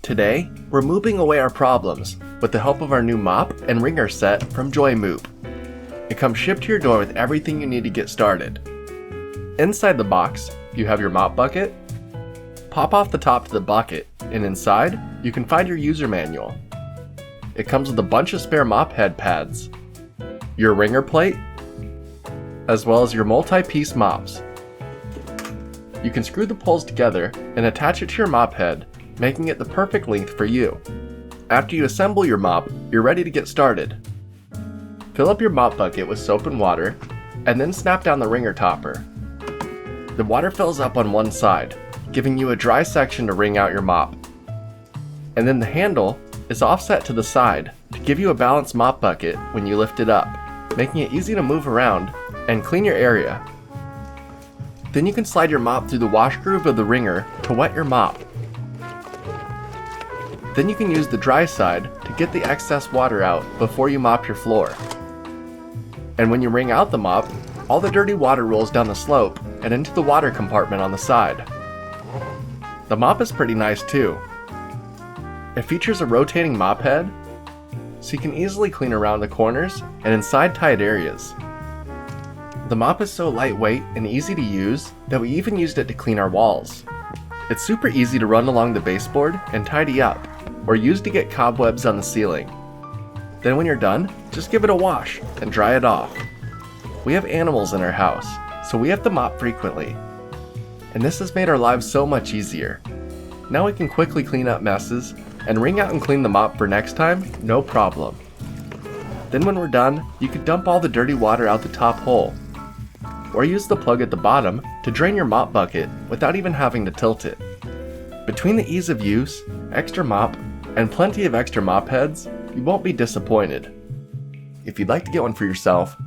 Today, we're mooping away our problems with the help of our new Mop and Wringer set from JOYMOOP. It comes shipped to your door with everything you need to get started. Inside the box, you have your mop bucket. Pop off the top to the bucket, and inside, you can find your user manual. It comes with a bunch of spare mop head pads, your wringer plate, as well as your multi-piece mops. You can screw the poles together and attach it to your mop head, making it the perfect length for you. After you assemble your mop, you're ready to get started. Fill up your mop bucket with soap and water, and then snap down the wringer topper. The water fills up on one side, giving you a dry section to wring out your mop. And then the handle is offset to the side to give you a balanced mop bucket when you lift it up, making it easy to move around and clean your area. Then you can slide your mop through the wash groove of the wringer to wet your mop. Then you can use the dry side to get the excess water out before you mop your floor. And when you wring out the mop, all the dirty water rolls down the slope and into the water compartment on the side. The mop is pretty nice too. It features a rotating mop head, so you can easily clean around the corners and inside tight areas. The mop is so lightweight and easy to use that we even used it to clean our walls. It's super easy to run along the baseboard and tidy up, or use to get cobwebs on the ceiling. Then when you're done, just give it a wash and dry it off. We have animals in our house, so we have to mop frequently. And this has made our lives so much easier. Now we can quickly clean up messes and wring out and clean the mop for next time, no problem. Then when we're done, you can dump all the dirty water out the top hole, or use the plug at the bottom to drain your mop bucket without even having to tilt it. Between the ease of use, extra mop, and plenty of extra mop heads, you won't be disappointed. If you'd like to get one for yourself,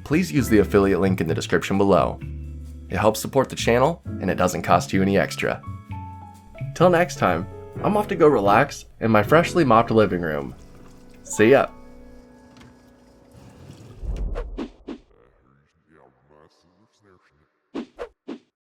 please use the affiliate link in the description below. It helps support the channel, and it doesn't cost you any extra. Till next time, I'm off to go relax in my freshly mopped living room. See ya!